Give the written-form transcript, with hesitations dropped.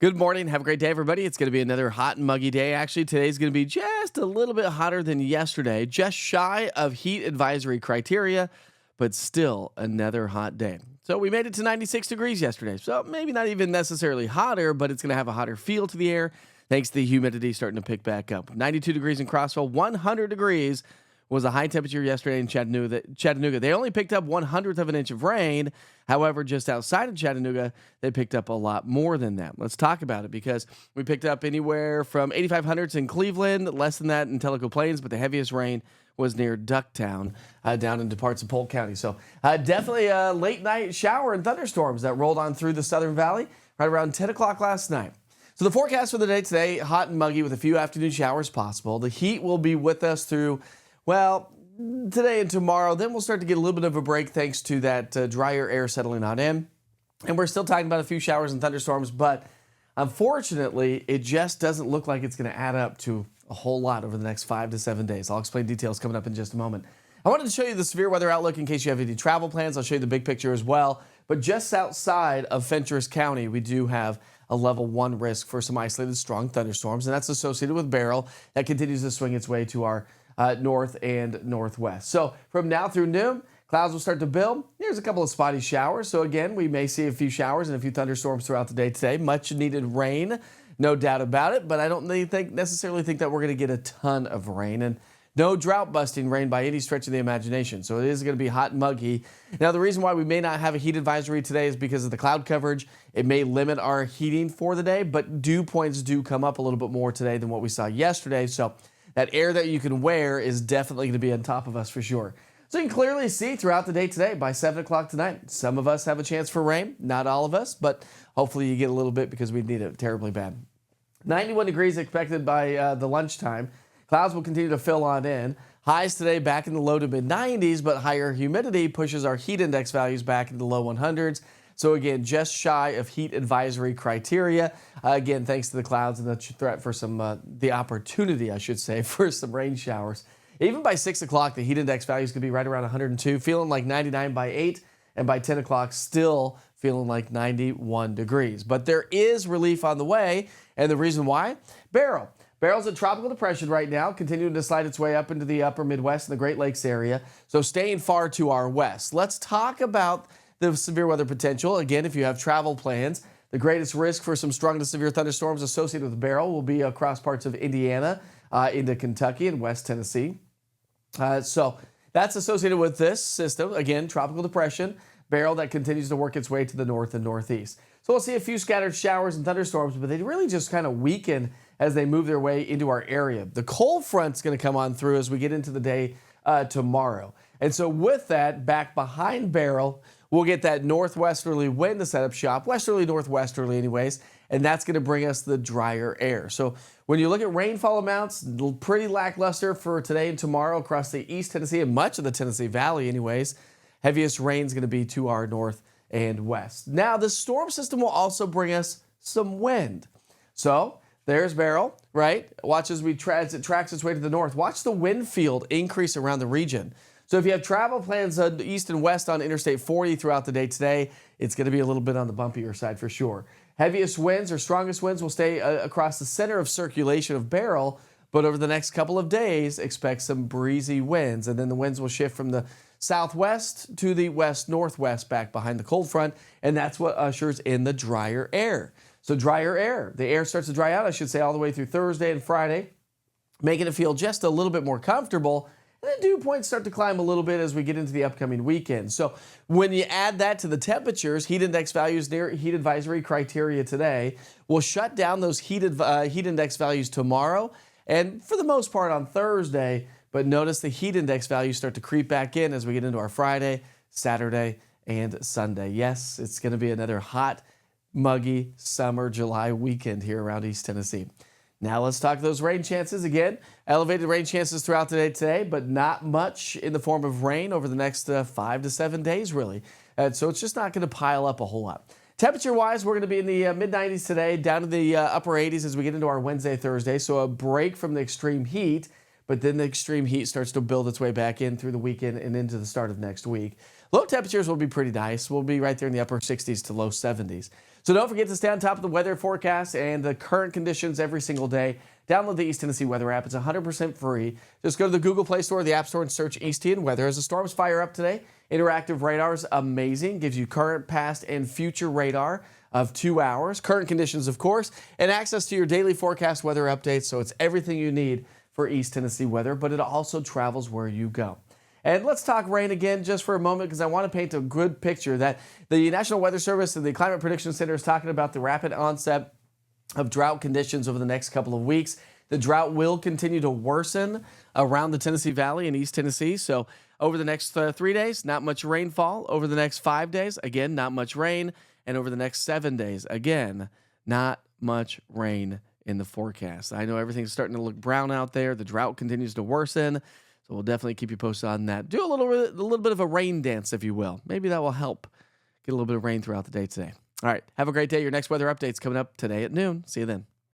Good morning. Have a great day, everybody. It's going to be another hot and muggy day. Actually, today's going to be just a little bit hotter than yesterday, just shy of heat advisory criteria, but still another hot day. So we made it to 96 degrees yesterday. So maybe not even necessarily hotter, but it's going to have a hotter feel to the air thanks to the humidity starting to pick back up. 92 degrees in Crossville, 100 degrees was a high temperature yesterday in Chattanooga. They only picked up 1/100th of an inch of rain. However, just outside of Chattanooga, they picked up a lot more than that. Let's talk about it because we picked up anywhere from 8,500s in Cleveland, less than that in Tellico Plains, but the heaviest rain was near Ducktown, down into parts of Polk County. So definitely a late night shower and thunderstorms that rolled on through the Southern Valley right around 10 o'clock last night. So the forecast for the day today, hot and muggy with a few afternoon showers possible. The heat will be with us through, well, today and tomorrow. Then we'll start to get a little bit of a break thanks to that drier air settling on in. And we're still talking about a few showers and thunderstorms, but unfortunately, it just doesn't look like it's going to add up to a whole lot over the next 5 to 7 days. I'll explain details coming up in just a moment. I wanted to show you the severe weather outlook in case you have any travel plans. I'll show you the big picture as well. But just outside of Fentress County, we do have a level 1 risk for some isolated strong thunderstorms, and that's associated with Beryl. That continues to swing its way to our north and northwest. So from now through noon, clouds will start to build. There's a couple of spotty showers. So again, we may see a few showers and a few thunderstorms throughout the day today. Much needed rain, no doubt about it. But I don't necessarily think that we're going to get a ton of rain. And no drought busting rain by any stretch of the imagination. So it is going to be hot and muggy. Now, the reason why we may not have a heat advisory today is because of the cloud coverage. It may limit our heating for the day, but dew points do come up a little bit more today than what we saw yesterday. So that air that you can wear is definitely going to be on top of us for sure. So you can clearly see throughout the day today by 7 o'clock tonight, some of us have a chance for rain, not all of us, but hopefully you get a little bit because we need it terribly bad. 91 degrees expected by the lunchtime. Clouds will continue to fill on in. Highs today back in the low to mid 90s, but higher humidity pushes our heat index values back into the low 100s. So again, just shy of heat advisory criteria. Again, thanks to the clouds and the threat for some, the opportunity, I should say, for some rain showers. Even by 6 o'clock, the heat index value is going to be right around 102, feeling like 99 by 8, and by 10 o'clock, still feeling like 91 degrees. But there is relief on the way, and the reason why? Beryl. Beryl's a tropical depression right now, continuing to slide its way up into the upper Midwest and the Great Lakes area, so staying far to our west. Let's talk about the severe weather potential. Again, if you have travel plans, the greatest risk for some strong to severe thunderstorms associated with Beryl will be across parts of Indiana into Kentucky and West Tennessee. So that's associated with this system. Again, tropical depression, Beryl that continues to work its way to the north and northeast. So we'll see a few scattered showers and thunderstorms, but they really just kind of weaken as they move their way into our area. The cold front's going to come on through as we get into the day tomorrow. And so with that, back behind Beryl, we'll get that northwesterly wind to set up shop, westerly, northwesterly anyways, and that's going to bring us the drier air. So when you look at rainfall amounts, pretty lackluster for today and tomorrow across the East Tennessee and much of the Tennessee Valley anyways. Heaviest rain's going to be to our north and west. Now, the storm system will also bring us some wind. So there's Beryl, right? Watch as it tracks its way to the north. Watch the wind field increase around the region. So if you have travel plans east and west on Interstate 40 throughout the day today, it's going to be a little bit on the bumpier side for sure. Heaviest winds or strongest winds will stay across the center of circulation of Beryl, but over the next couple of days, expect some breezy winds, and then the winds will shift from the southwest to the west-northwest back behind the cold front, and that's what ushers in the drier air. So drier air. The air starts to dry out, I should say, all the way through Thursday and Friday, making it feel just a little bit more comfortable. And the dew points start to climb a little bit as we get into the upcoming weekend. So when you add that to the temperatures, heat index values near heat advisory criteria today, we'll shut down those heat index values tomorrow and for the most part on Thursday. But notice the heat index values start to creep back in as we get into our Friday, Saturday, and Sunday. Yes, it's going to be another hot, muggy summer July weekend here around East Tennessee. Now let's talk those rain chances again. Elevated rain chances throughout the day today, but not much in the form of rain over the next 5 to 7 days, really. So it's just not going to pile up a whole lot. Temperature-wise, we're going to be in the mid-90s today, down to the upper 80s as we get into our Wednesday, Thursday. So a break from the extreme heat, but then the extreme heat starts to build its way back in through the weekend and into the start of next week. Low temperatures will be pretty nice. We'll be right there in the upper 60s to low 70s. So don't forget to stay on top of the weather forecast and the current conditions every single day. Download the East Tennessee Weather app. It's 100% free. Just go to the Google Play Store or the App Store and search East TN Weather. As the storms fire up today, interactive radar is amazing. Gives you current, past, and future radar of 2 hours. Current conditions, of course, and access to your daily forecast weather updates. So it's everything you need for East Tennessee weather, but it also travels where you go. And let's talk rain again just for a moment, because I want to paint a good picture that the National Weather Service and the Climate Prediction Center is talking about the rapid onset of drought conditions over the next couple of weeks. The drought will continue to worsen around the Tennessee Valley and East Tennessee. So over the next 3 days, not much rainfall. Over the next 5 days, again, not much rain. And over the next 7 days, again, not much rain in the forecast. I know everything's starting to look brown out there. The drought continues to worsen. So we'll definitely keep you posted on that. Do a little bit of a rain dance, if you will. Maybe that will help get a little bit of rain throughout the day today. All right. Have a great day. Your next weather update's coming up today at noon. See you then.